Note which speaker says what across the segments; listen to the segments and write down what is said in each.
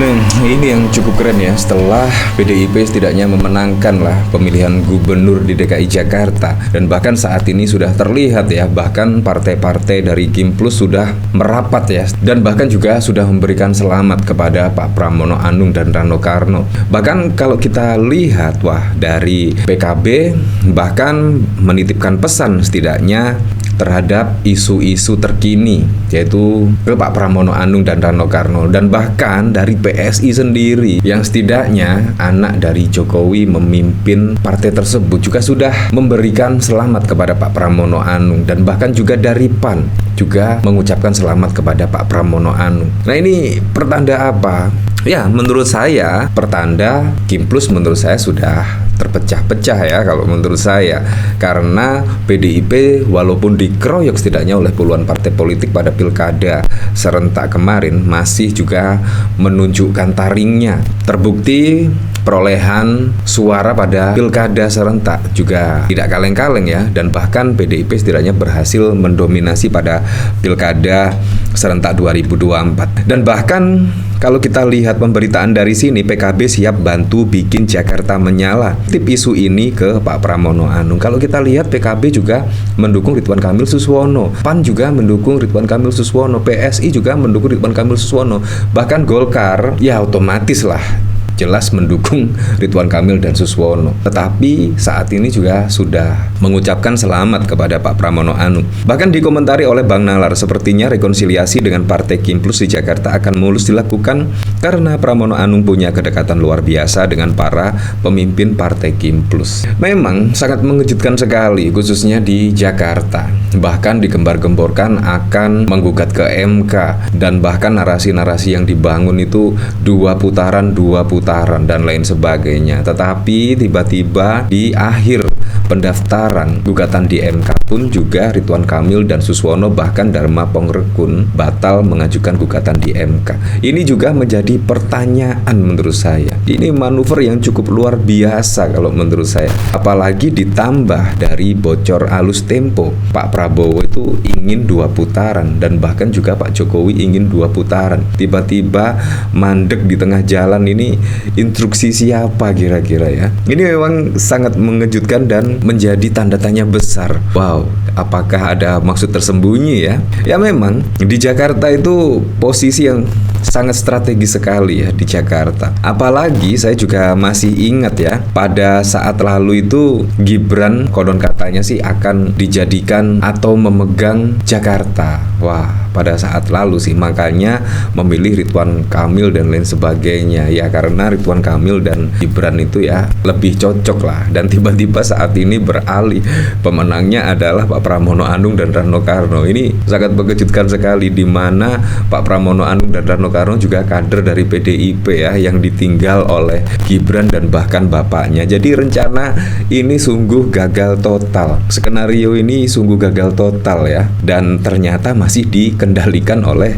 Speaker 1: Ini yang cukup keren ya. Setelah PDIP setidaknya memenangkan lah pemilihan gubernur di DKI Jakarta, dan bahkan saat ini sudah terlihat ya, bahkan partai-partai dari Kim Plus sudah merapat ya, dan bahkan juga sudah memberikan selamat kepada Pak Pramono Anung dan Rano Karno. Bahkan kalau kita lihat, wah, dari PKB bahkan menitipkan pesan setidaknya terhadap isu-isu terkini, yaitu ke Pak Pramono Anung dan Rano Karno. Dan bahkan dari PSI sendiri, yang setidaknya anak dari Jokowi memimpin partai tersebut, juga sudah memberikan selamat kepada Pak Pramono Anung. Dan bahkan juga dari PAN juga mengucapkan selamat kepada Pak Pramono Anung. Nah, ini pertanda apa? Ya, menurut saya pertanda Kim Plus menurut saya sudah terpecah-pecah ya kalau menurut saya, karena PDIP walaupun dikeroyok setidaknya oleh puluhan partai politik pada pilkada serentak kemarin, masih juga menunjukkan taringnya. Terbukti perolehan suara pada pilkada serentak juga tidak kaleng-kaleng ya, dan bahkan PDIP setidaknya berhasil mendominasi pada pilkada serentak 2024. Dan bahkan kalau kita lihat pemberitaan dari sini, PKB siap bantu bikin Jakarta menyala. Tip isu ini ke Pak Pramono Anung. Kalau kita lihat, PKB juga mendukung Ridwan Kamil Suswono, PAN juga mendukung Ridwan Kamil Suswono, PSI juga mendukung Ridwan Kamil Suswono, bahkan Golkar ya otomatis lah jelas mendukung Ridwan Kamil dan Suswono. Tetapi saat ini juga sudah mengucapkan selamat kepada Pak Pramono Anung. Bahkan dikomentari oleh Bang Nalar, sepertinya rekonsiliasi dengan Partai Kim Plus di Jakarta akan mulus dilakukan karena Pramono Anung punya kedekatan luar biasa dengan para pemimpin Partai Kim Plus. Memang sangat mengejutkan sekali, khususnya di Jakarta. Bahkan digembar-gemborkan akan menggugat ke MK, dan bahkan narasi-narasi yang dibangun itu dua putaran dan lain sebagainya. Tetapi tiba-tiba di akhir pendaftaran gugatan di MK pun juga Ridwan Kamil dan Suswono, bahkan Dharma Pongrekun batal mengajukan gugatan di MK. Ini juga menjadi pertanyaan menurut saya. Ini manuver yang cukup luar biasa kalau menurut saya. Apalagi ditambah dari bocor alus Tempo, Pak Prabowo itu ingin 2 putaran, dan bahkan juga Pak Jokowi ingin 2 putaran. Tiba-tiba mandek di tengah jalan. Ini instruksi siapa kira-kira ya? Ini memang sangat mengejutkan dan menjadi tanda tanya besar. Wow, apakah ada maksud tersembunyi ya? Ya memang di Jakarta itu posisi yang sangat strategis sekali ya di Jakarta. Apalagi saya juga masih ingat ya, pada saat lalu itu Gibran konon katanya sih akan dijadikan atau memegang Jakarta. Wah, pada saat lalu sih, makanya memilih Ridwan Kamil dan lain sebagainya ya, karena Ridwan Kamil dan Gibran itu ya lebih cocok lah. Dan tiba-tiba saat ini beralih, pemenangnya adalah Pak Pramono Anung dan Rano Karno. Ini sangat mengejutkan sekali, di mana Pak Pramono Anung dan Rano Karno juga kader dari PDIP ya, yang ditinggal oleh Gibran dan bahkan bapaknya. Jadi rencana ini sungguh gagal total. Skenario ini sungguh gagal total ya, dan ternyata masih dikendalikan oleh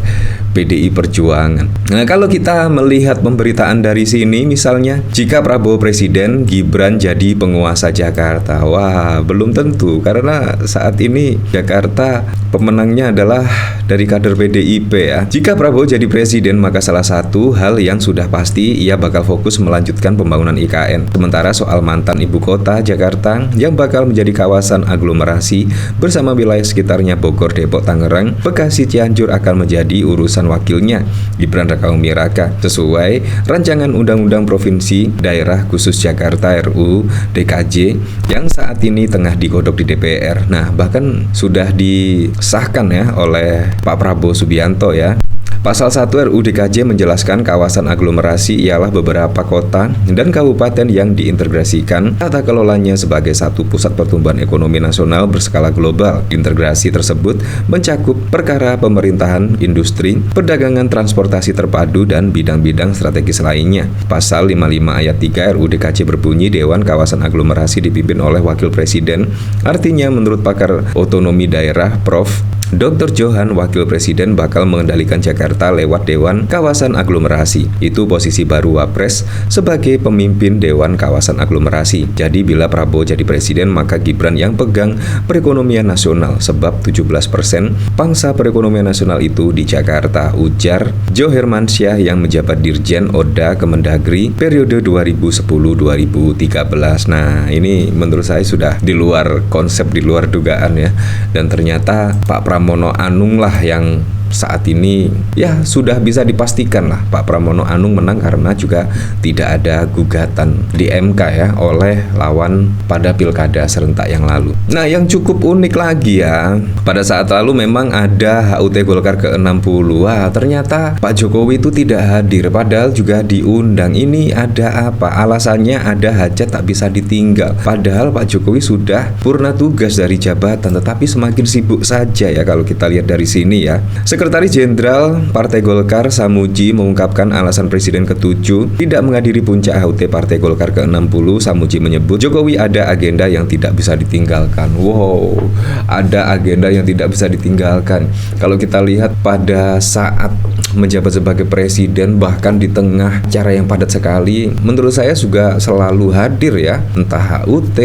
Speaker 1: PDI Perjuangan. Nah, kalau kita melihat pemberitaan dari sini, misalnya jika Prabowo presiden, Gibran jadi penguasa Jakarta. Wah, belum tentu, karena saat ini Jakarta pemenangnya adalah dari kader PDIP ya. Jika Prabowo jadi presiden, maka salah satu hal yang sudah pasti, ia bakal fokus melanjutkan pembangunan IKN. Sementara soal mantan ibu kota Jakarta yang bakal menjadi kawasan aglomerasi bersama wilayah sekitarnya Bogor, Depok, Tangerang, Bekasi, Cianjur akan menjadi urusan wakilnya Gibran Rakabuming Raka sesuai rancangan Undang-Undang Provinsi Daerah Khusus Jakarta RUU DKJ yang saat ini tengah digodok di DPR. Nah, bahkan sudah disahkan ya oleh Pak Prabowo Subianto ya. Pasal 1 RUU DKJ menjelaskan kawasan aglomerasi ialah beberapa kota dan kabupaten yang diintegrasikan tata kelolanya sebagai satu pusat pertumbuhan ekonomi nasional berskala global. Integrasi tersebut mencakup perkara pemerintahan, industri, perdagangan, transportasi terpadu, dan bidang-bidang strategis lainnya. Pasal 55 ayat 3 RUU DKJ berbunyi Dewan Kawasan Aglomerasi dipimpin oleh Wakil Presiden. Artinya menurut pakar otonomi daerah Prof. Dr. Johan, Wakil Presiden, bakal mengendalikan Jakarta lewat Dewan Kawasan Aglomerasi. Itu posisi baru Wapres sebagai pemimpin Dewan Kawasan Aglomerasi. Jadi bila Prabowo jadi presiden, maka Gibran yang pegang perekonomian nasional, sebab 17% pangsa perekonomian nasional itu di Jakarta, ujar Jo Hermansyah yang menjabat Dirjen Oda Kemendagri periode 2010-2013. Nah, ini menurut saya sudah di luar konsep, di luar dugaan ya. Dan ternyata Pak Pramono Anung lah yang saat ini ya sudah bisa dipastikan lah Pak Pramono Anung menang karena juga tidak ada gugatan di MK ya oleh lawan pada pilkada serentak yang lalu. Nah, yang cukup unik lagi ya, pada saat lalu memang ada HUT Golkar ke-60. Wah, ternyata Pak Jokowi itu tidak hadir padahal juga diundang. Ini ada apa? Alasannya ada hajat tak bisa ditinggal. Padahal Pak Jokowi sudah purna tugas dari jabatan, tetapi semakin sibuk saja ya kalau kita lihat dari sini ya. Sekretaris Jenderal Partai Golkar Samuji mengungkapkan alasan Presiden ke-7 tidak menghadiri puncak HUT Partai Golkar ke-60. Samuji menyebut Jokowi ada agenda yang tidak bisa ditinggalkan. Wow, ada agenda yang tidak bisa ditinggalkan. Kalau kita lihat pada saat menjabat sebagai presiden, bahkan di tengah acara yang padat sekali, menurut saya juga selalu hadir ya, entah HUT,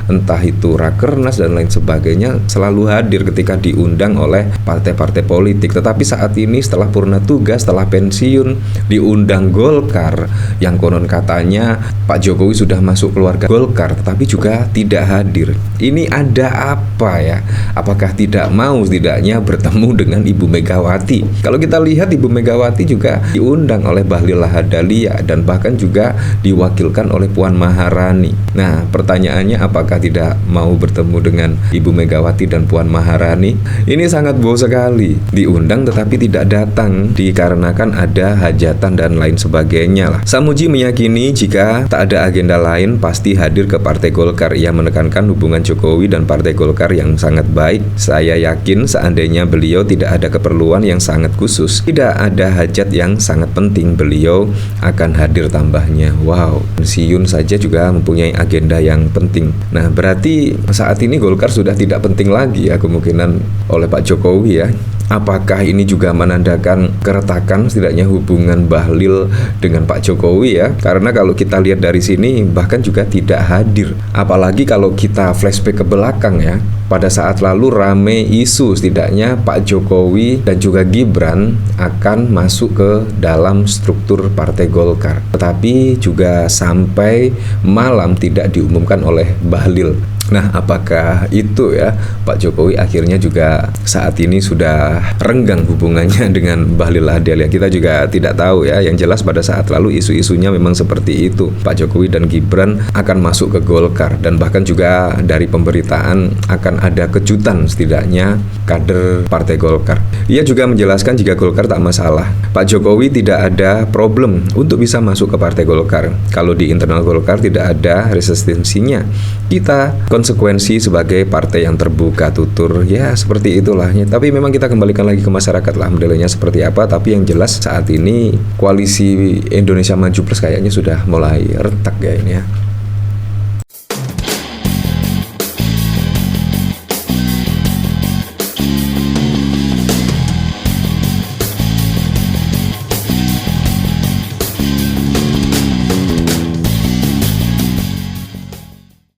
Speaker 1: entah itu Rakernas dan lain sebagainya, selalu hadir ketika diundang oleh partai-partai politik. Tetapi saat ini setelah purna tugas, setelah pensiun, diundang Golkar yang konon katanya Pak Jokowi sudah masuk keluarga Golkar, tetapi juga tidak hadir. Ini ada apa ya? Apakah tidak mau setidaknya bertemu dengan Ibu Megawati? Kalau kita lihat Ibu Megawati juga diundang oleh Bahlil Lahadalia dan bahkan juga diwakilkan oleh Puan Maharani. Nah, pertanyaannya apakah tidak mau bertemu dengan Ibu Megawati dan Puan Maharani? Ini sangat bohong sekali. Diundang tetapi tidak datang dikarenakan ada hajatan dan lain sebagainya lah. Samuji meyakini jika tak ada agenda lain pasti hadir ke Partai Golkar. Ia menekankan hubungan Jokowi dan Partai Golkar yang sangat baik. Saya yakin seandainya beliau tidak ada keperluan yang sangat khusus, tidak ada hajat yang sangat penting, beliau akan hadir, tambahnya. Wow, pensiun saja juga mempunyai agenda yang penting. Nah, berarti saat ini Golkar sudah tidak penting lagi ya kemungkinan oleh Pak Jokowi ya. Apakah ini juga menandakan keretakan setidaknya hubungan Bahlil dengan Pak Jokowi ya? Karena kalau kita lihat dari sini bahkan juga tidak hadir. Apalagi kalau kita flashback ke belakang ya. Pada saat lalu rame isu setidaknya Pak Jokowi dan juga Gibran akan masuk ke dalam struktur Partai Golkar. Tetapi juga sampai malam tidak diumumkan oleh Bahlil. Nah, apakah itu ya Pak Jokowi akhirnya juga saat ini sudah renggang hubungannya dengan Bahlil Lahadalia? Kita juga tidak tahu ya. Yang jelas pada saat lalu isu-isunya memang seperti itu. Pak Jokowi dan Gibran akan masuk ke Golkar dan bahkan juga dari pemberitaan akan ada kejutan setidaknya kader Partai Golkar. Ia juga menjelaskan jika Golkar tak masalah. Pak Jokowi tidak ada problem untuk bisa masuk ke Partai Golkar. Kalau di internal Golkar tidak ada resistensinya. Kita konsekuensi sebagai partai yang terbuka tutur ya seperti itulah ya. Tapi memang kita kembalikan lagi ke masyarakat lah modelnya seperti apa. Tapi yang jelas saat ini koalisi Indonesia Maju Plus kayaknya sudah mulai retak ya ini ya.